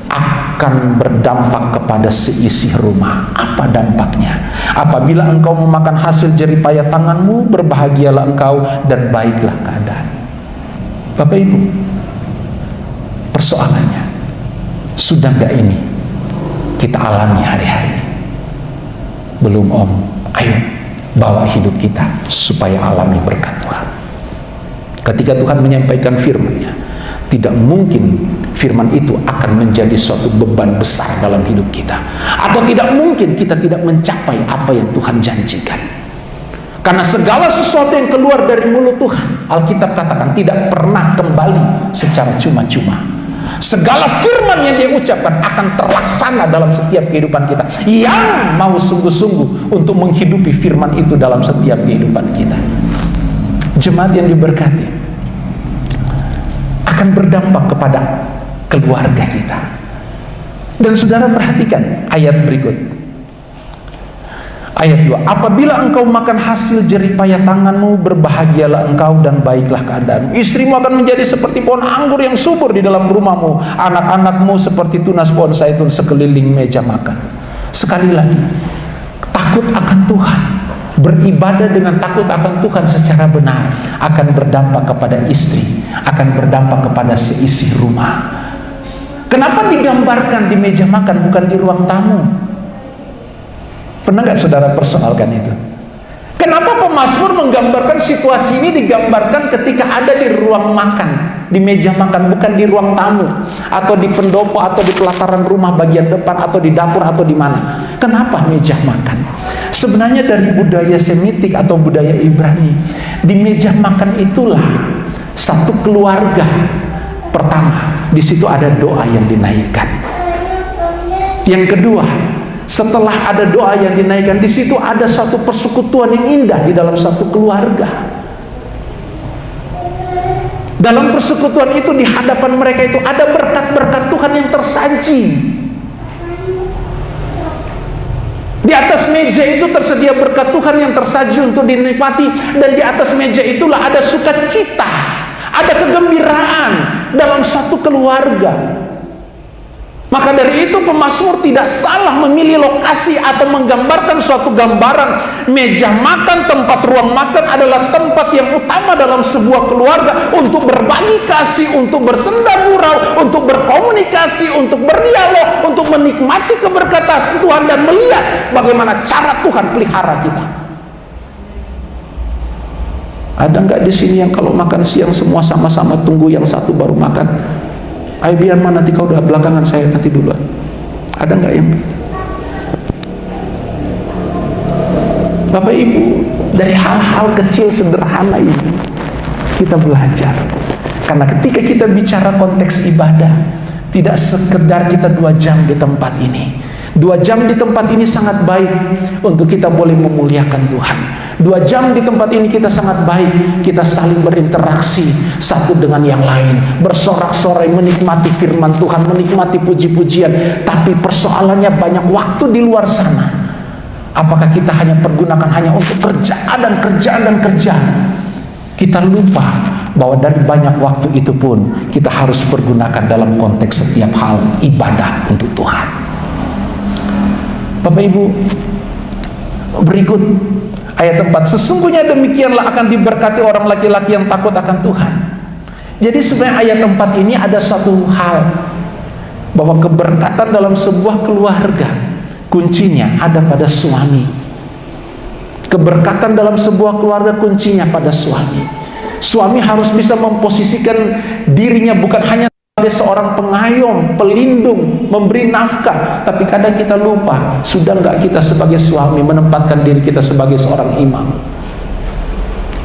akan berdampak kepada seisi rumah. Apa dampaknya? Apabila engkau memakan hasil jerih payah tanganmu, berbahagialah engkau dan baiklah keadaan. Bapak Ibu, persoalannya, sudah gak ini kita alami hari-hari? Belum Om. Ayo bawa hidup kita supaya alami berkat Tuhan. Ketika Tuhan menyampaikan firman-Nya, tidak mungkin firman itu akan menjadi suatu beban besar dalam hidup kita, atau tidak mungkin kita tidak mencapai apa yang Tuhan janjikan. Karena segala sesuatu yang keluar dari mulut Tuhan, Alkitab katakan tidak pernah kembali secara cuma-cuma. Segala firman yang Dia ucapkan akan terlaksana dalam setiap kehidupan kita yang mau sungguh-sungguh untuk menghidupi firman itu dalam setiap kehidupan kita. Jemaat yang diberkati, akan berdampak kepada keluarga kita. Dan saudara perhatikan ayat berikut, ayat 2, apabila engkau makan hasil jerih payah tanganmu, berbahagialah engkau dan baiklah keadaanmu. Istrimu akan menjadi seperti pohon anggur yang subur di dalam rumahmu, anak-anakmu seperti tunas pohon zaitun sekeliling meja makan. Sekali lagi, takut akan Tuhan, beribadah dengan takut akan Tuhan secara benar akan berdampak kepada istri, akan berdampak kepada seisi rumah. Kenapa digambarkan di meja makan bukan di ruang tamu? Pernah nggak saudara persoalkan itu? Kenapa pemazmur menggambarkan situasi ini digambarkan ketika ada di ruang makan, di meja makan, bukan di ruang tamu, atau di pendopo, atau di pelataran rumah bagian depan, atau di dapur, atau di mana? Kenapa meja makan? Sebenarnya dari budaya Semitik atau budaya Ibrani, di meja makan itulah satu keluarga. Pertama, di situ ada doa yang dinaikkan. Yang kedua, setelah ada doa yang dinaikkan, di situ ada satu persekutuan yang indah di dalam satu keluarga. Dalam persekutuan itu, di hadapan mereka itu ada berkat-berkat Tuhan yang tersaji. Di atas meja itu tersedia berkat Tuhan yang tersaji untuk dinikmati, dan di atas meja itulah ada sukacita, ada kegembiraan dalam satu keluarga. Maka dari itu pemazmur tidak salah memilih lokasi atau menggambarkan suatu gambaran. Meja makan, tempat ruang makan adalah tempat yang utama dalam sebuah keluarga untuk berbagi kasih, untuk bersenda gurau, untuk berkomunikasi, untuk berdialog, untuk menikmati keberkatan Tuhan dan melihat bagaimana cara Tuhan pelihara kita. Ada nggak di sini yang kalau makan siang semua sama-sama tunggu yang satu baru makan? Ayo biar mana nanti kau udah belakangan, saya nanti duluan. Ada nggak yang? Bapak Ibu, dari hal-hal kecil sederhana ini kita belajar. Karena ketika kita bicara konteks ibadah, tidak sekedar kita 2 jam di tempat ini. 2 jam di tempat ini sangat baik untuk kita boleh memuliakan Tuhan. 2 jam di tempat ini kita sangat baik, kita saling berinteraksi satu dengan yang lain, bersorak-sorai, menikmati firman Tuhan, menikmati puji-pujian. Tapi persoalannya banyak waktu di luar sana. Apakah kita hanya pergunakan hanya untuk kerjaan dan kerjaan dan kerjaan? Kita lupa bahwa dari banyak waktu itu pun kita harus pergunakan dalam konteks setiap hal ibadah untuk Tuhan. Bapak Ibu, berikut ayat 4, sesungguhnya demikianlah akan diberkati orang laki-laki yang takut akan Tuhan. Jadi sebenarnya ayat 4 ini ada satu hal, bahwa keberkatan dalam sebuah keluarga kuncinya ada pada suami. Keberkatan dalam sebuah keluarga kuncinya pada suami. Suami harus bisa memposisikan dirinya bukan hanya sebagai seorang pengayom, pelindung, memberi nafkah, tapi kadang kita lupa, sudah nggak kita sebagai suami menempatkan diri kita sebagai seorang imam.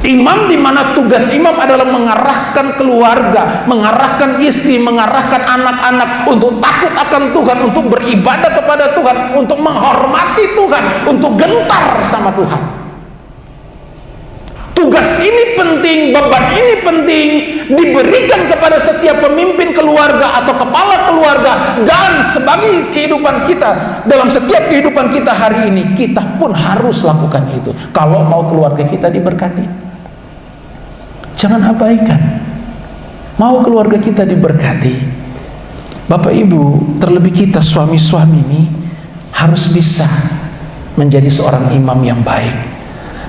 Imam di mana tugas imam adalah mengarahkan keluarga, mengarahkan istri, mengarahkan anak-anak untuk takut akan Tuhan, untuk beribadah kepada Tuhan, untuk menghormati Tuhan, untuk gentar sama Tuhan. Tugas ini penting, beban ini penting diberikan kepada setiap pemimpin keluarga atau kepala keluarga, dan sebagai kehidupan kita dalam setiap kehidupan kita hari ini, kita pun harus lakukan itu kalau mau keluarga kita diberkati. Jangan abaikan. Mau keluarga kita diberkati, Bapak Ibu, terlebih kita suami-suami ini harus bisa menjadi seorang imam yang baik.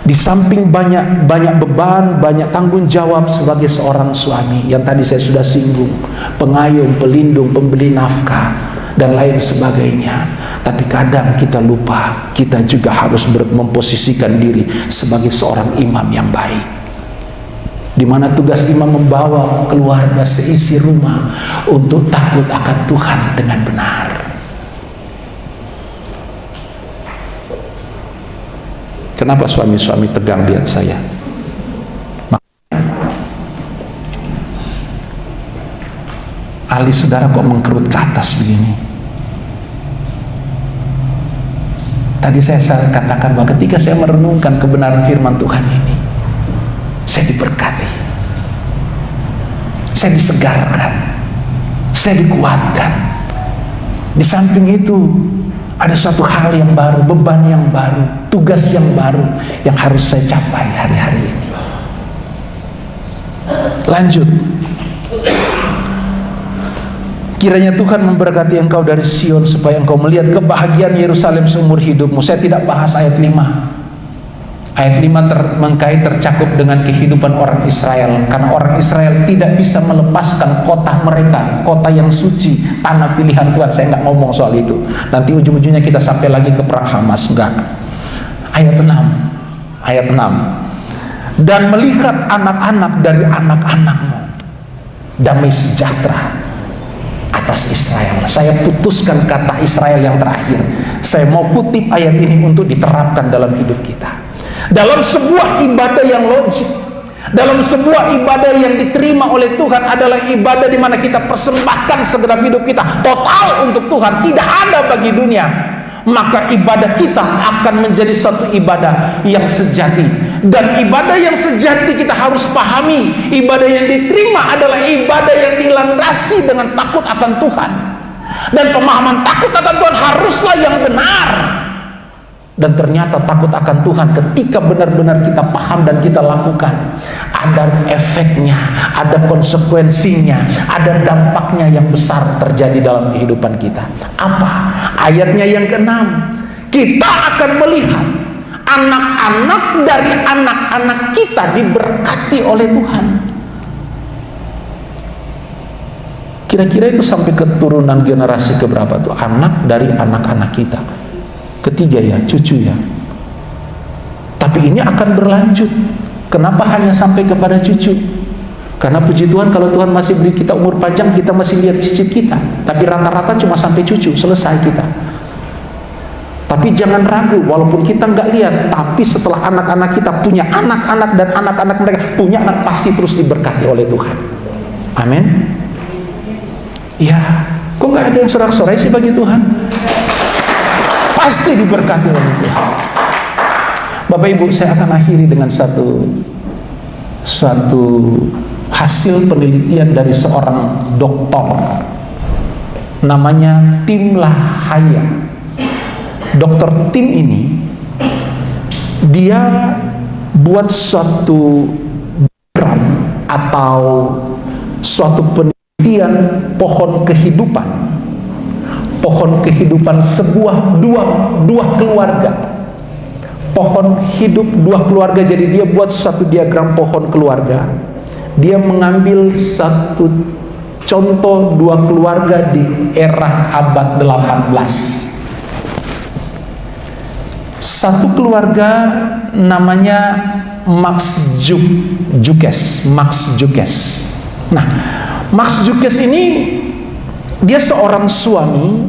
Di samping banyak beban, banyak tanggung jawab sebagai seorang suami yang tadi saya sudah singgung, pengayom, pelindung, pemberi nafkah dan lain sebagainya. Tapi kadang kita lupa, kita juga harus memposisikan diri sebagai seorang imam yang baik, di mana tugas imam membawa keluarga seisi rumah untuk takut akan Tuhan dengan benar. Kenapa suami-suami tegang lihat saya? Alis saudara kok mengkerut ke atas begini? Tadi saya katakan bahwa ketika saya merenungkan kebenaran firman Tuhan ini, saya diberkati, saya disegarkan, saya dikuatkan. Di samping itu ada suatu hal yang baru, beban yang baru, tugas yang baru yang harus saya capai hari-hari ini. Lanjut. Kiranya Tuhan memberkati engkau dari Sion supaya engkau melihat kebahagiaan Yerusalem seumur hidupmu. Saya tidak bahas ayat 5. Ayat 5 tercakup dengan kehidupan orang Israel, karena orang Israel tidak bisa melepaskan kota mereka, kota yang suci, tanah pilihan Tuhan. Saya nggak ngomong soal itu, nanti ujung-ujungnya kita sampai lagi ke perang Hamas. Enggak. Ayat 6, dan melihat anak-anak dari anak-anakmu, damai sejahtera atas Israel. Saya putuskan kata Israel yang terakhir. Saya mau kutip ayat ini untuk diterapkan dalam hidup kita. Dalam sebuah ibadah yang logik, dalam sebuah ibadah yang diterima oleh Tuhan adalah ibadah di mana kita persembahkan segenap hidup kita total untuk Tuhan, tidak ada bagi dunia. Maka ibadah kita akan menjadi satu ibadah yang sejati. Dan ibadah yang sejati kita harus pahami, ibadah yang diterima adalah ibadah yang dilandasi dengan takut akan Tuhan. Dan pemahaman takut akan Tuhan haruslah yang benar. Dan ternyata takut akan Tuhan ketika benar-benar kita paham dan kita lakukan ada efeknya, ada konsekuensinya, ada dampaknya yang besar terjadi dalam kehidupan kita. Apa? Ayatnya yang ke-6. Kita akan melihat anak-anak dari anak-anak kita diberkati oleh Tuhan. Kira-kira itu sampai keturunan generasi keberapa tuh? Anak dari anak-anak kita. Ketiga ya, cucu ya. Tapi ini akan berlanjut. Kenapa hanya sampai kepada cucu? Karena puji Tuhan kalau Tuhan masih beri kita umur panjang, kita masih lihat cicit kita. Tapi rata-rata cuma sampai cucu, selesai kita. Tapi jangan ragu, walaupun kita nggak lihat, tapi setelah anak-anak kita punya anak-anak dan anak-anak mereka punya anak, pasti terus diberkati oleh Tuhan. Amin. Ya, kok nggak ada yang sorak-sorai sih bagi Tuhan? Pasti diberkati oleh Tuhan. Bapak Ibu, saya akan akhiri dengan satu hasil penelitian dari seorang dokter, namanya Tim LaHaya. Dokter Tim ini dia buat suatu diagram atau suatu penelitian pohon kehidupan sebuah dua keluarga. Pohon hidup dua keluarga. Jadi dia buat suatu diagram pohon keluarga. Dia mengambil satu contoh dua keluarga di era abad 18. Satu keluarga namanya Max Jukes. Nah, Max Jukes ini dia seorang suami,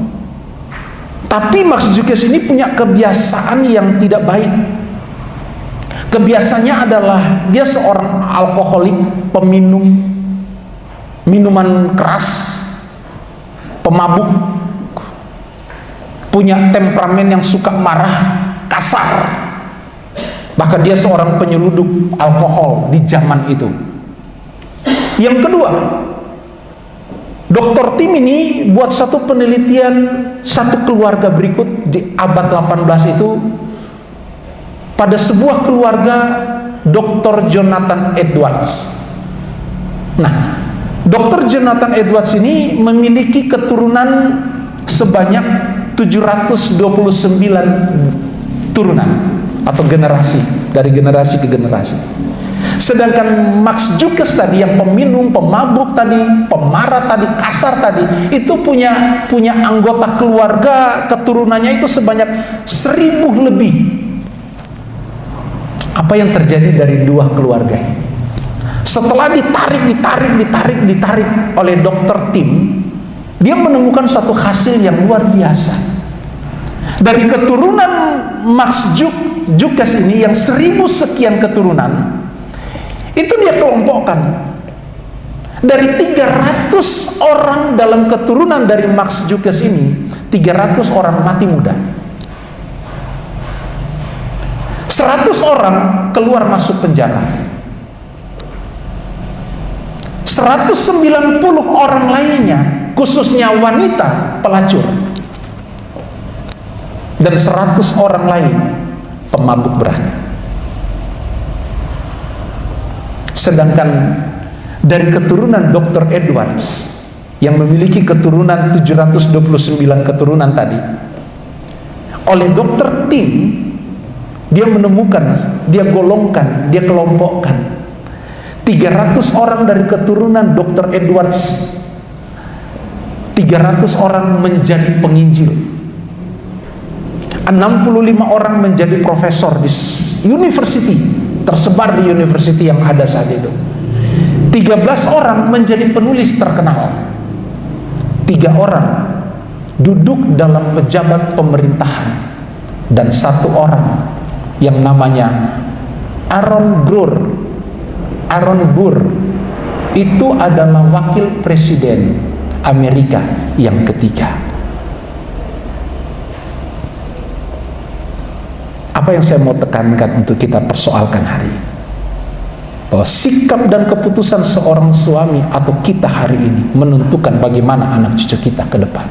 tapi Max Jukes ini punya kebiasaan yang tidak baik. Kebiasaannya adalah dia seorang alkoholik, peminum minuman keras, pemabuk, punya temperamen yang suka marah, kasar. Bahkan dia seorang penyelundup alkohol di zaman itu. Yang kedua, Dr. Tim ini buat satu penelitian satu keluarga berikut di abad 18 itu. Pada sebuah keluarga Dr. Jonathan Edwards. Nah, Dr. Jonathan Edwards ini memiliki keturunan sebanyak 729 turunan atau generasi, dari generasi ke generasi. Sedangkan Max Jukes tadi yang peminum, pemabuk tadi, pemarah tadi, kasar tadi, itu punya anggota keluarga keturunannya itu sebanyak 1000 lebih. Apa yang terjadi dari dua keluarga ini? Setelah ditarik oleh Dr. Tim, dia menemukan suatu hasil yang luar biasa. Dari keturunan Max Jukes ini yang 1000 sekian keturunan, itu dia kelompokkan. Dari 300 orang dalam keturunan dari Max Jukes ini, 300 orang mati muda. 100 orang keluar masuk penjara. 190 orang lainnya, khususnya wanita, pelacur. Dan 100 orang lain pemabuk berat. Sedangkan dari keturunan Dr. Edwards yang memiliki keturunan 729 keturunan tadi, oleh Dr. Tim dia menemukan, dia golongkan, dia kelompokkan 300 orang dari keturunan Dr. Edwards, 300 orang menjadi penginjil, 65 orang menjadi profesor di university, tersebar di university yang ada saat itu, 13 orang menjadi penulis terkenal, 3 orang duduk dalam pejabat pemerintahan, dan 1 orang yang namanya Aaron Burr itu adalah wakil presiden Amerika yang ketiga. Apa yang saya mau tekankan untuk kita persoalkan hari ini? Bahwa sikap dan keputusan seorang suami atau kita hari ini menentukan bagaimana anak cucu kita ke depan.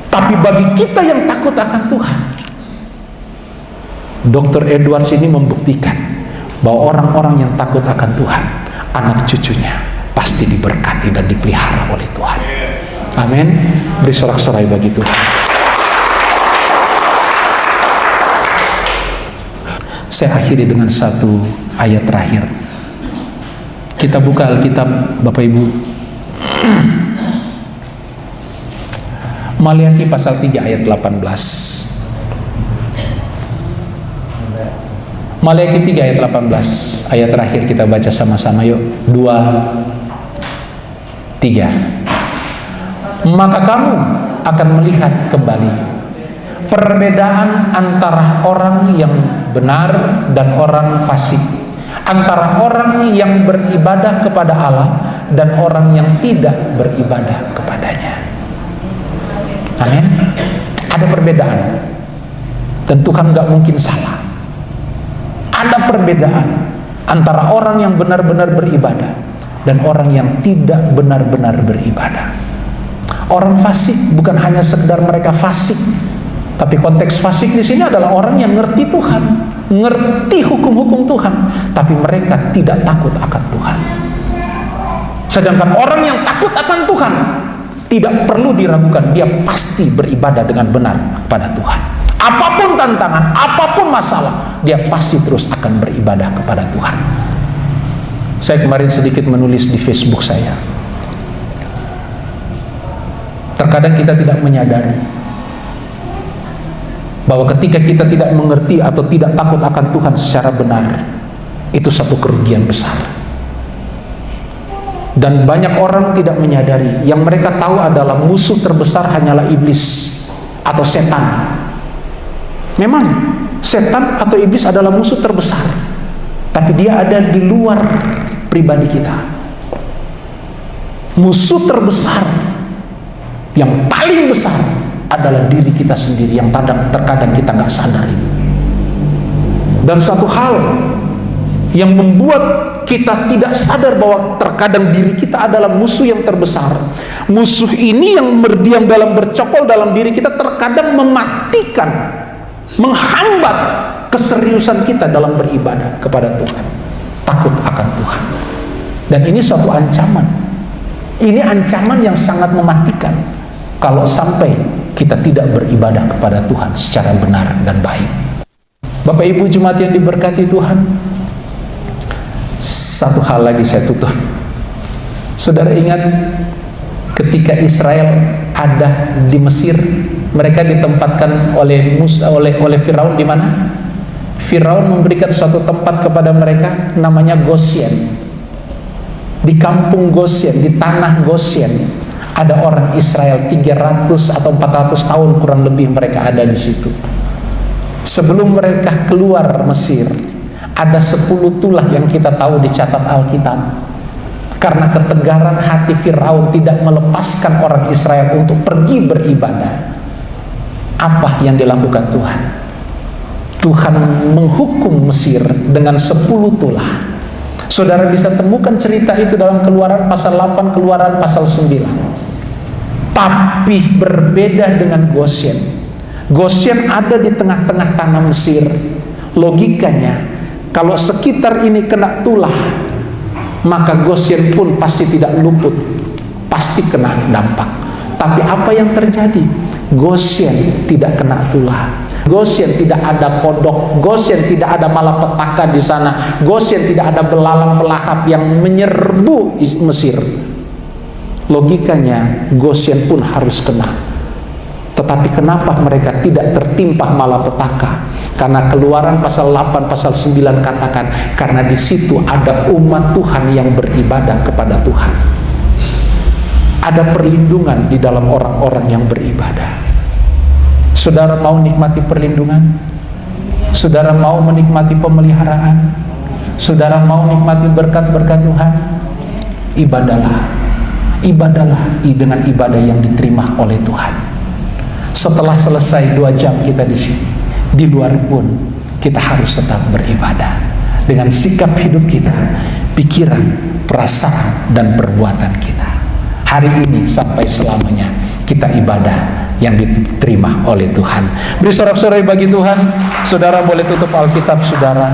Tapi bagi kita yang takut akan Tuhan, Dr. Edwards ini membuktikan bahwa orang-orang yang takut akan Tuhan, anak cucunya pasti diberkati dan dipelihara oleh Tuhan. Amin. Beri sorak-sorai bagi Tuhan. Saya akhiri dengan satu ayat terakhir. Kita buka Alkitab, Bapak Ibu. Maliaki pasal 3 ayat 18. Maliaki 3 ayat 18. Ayat terakhir kita baca sama-sama yuk. 2, 3. Maka kamu akan melihat kembali perbedaan antara orang yang benar dan orang fasik, antara orang yang beribadah kepada Allah dan orang yang tidak beribadah kepadanya. Amin. Ada perbedaan, dan Tuhan gak mungkin salah. Ada perbedaan antara orang yang benar-benar beribadah dan orang yang tidak benar-benar beribadah. Orang fasik bukan hanya sekedar mereka fasik, tapi konteks fasik di sini adalah orang yang ngerti Tuhan, ngerti hukum-hukum Tuhan, tapi mereka tidak takut akan Tuhan. Sedangkan orang yang takut akan Tuhan, tidak perlu diragukan, dia pasti beribadah dengan benar kepada Tuhan. Apapun tantangan, apapun masalah, dia pasti terus akan beribadah kepada Tuhan. Saya kemarin sedikit menulis di Facebook saya. Terkadang kita tidak menyadari bahwa ketika kita tidak mengerti atau tidak takut akan Tuhan secara benar, itu satu kerugian besar. Dan banyak orang tidak menyadari, yang mereka tahu adalah musuh terbesar hanyalah iblis atau setan. Memang setan atau iblis adalah musuh terbesar, tapi dia ada di luar pribadi kita. Musuh terbesar yang paling besar adalah diri kita sendiri, yang terkadang kita nggak sadar itu. Dan satu hal yang membuat kita tidak sadar bahwa terkadang diri kita adalah musuh yang terbesar. Musuh ini yang berdiam dalam bercokol dalam diri kita terkadang mematikan, menghambat keseriusan kita dalam beribadah kepada Tuhan, takut akan Tuhan. Dan ini suatu ancaman. Ini ancaman yang sangat mematikan kalau sampai kita tidak beribadah kepada Tuhan secara benar dan baik. Bapak Ibu jemaat yang diberkati Tuhan, satu hal lagi saya tutup. Saudara ingat ketika Israel ada di Mesir, mereka ditempatkan oleh Firaun di mana? Firaun memberikan suatu tempat kepada mereka namanya Goshen. Di kampung Goshen, di tanah Goshen, ada orang Israel 300 atau 400 tahun kurang lebih mereka ada di situ. Sebelum mereka keluar Mesir, ada 10 tulah yang kita tahu dicatat Alkitab. Karena ketegaran hati Firaun tidak melepaskan orang Israel untuk pergi beribadah, apa yang dilakukan Tuhan? Tuhan menghukum Mesir dengan 10 tulah. Saudara bisa temukan cerita itu dalam Keluaran pasal 8, Keluaran pasal 9. Tapi berbeda dengan Goshen. Goshen ada di tengah-tengah tanah Mesir. Logikanya, kalau sekitar ini kena tulah, maka Goshen pun pasti tidak luput, pasti kena dampak. Tapi apa yang terjadi? Goshen tidak kena tulah. Goshen tidak ada kodok. Goshen tidak ada malapetaka di sana. Goshen tidak ada belalang pelahap yang menyerbu Mesir. Logikanya Goshen pun harus kena. Tetapi kenapa mereka tidak tertimpa malapetaka? Karena Keluaran pasal 8, pasal 9 katakan, karena di situ ada umat Tuhan yang beribadah kepada Tuhan. Ada perlindungan di dalam orang-orang yang beribadah. Saudara mau nikmati perlindungan? Saudara mau menikmati pemeliharaan? Saudara mau nikmati berkat-berkat Tuhan? Ibadahlah. Ibadahlah dengan ibadah yang diterima oleh Tuhan. Setelah selesai 2 jam kita di sini, di luar pun kita harus tetap beribadah dengan sikap hidup kita, pikiran, perasaan, dan perbuatan kita. Hari ini sampai selamanya kita ibadah yang diterima oleh Tuhan. Beri sorak-sorai bagi Tuhan. Saudara boleh tutup Alkitab saudara.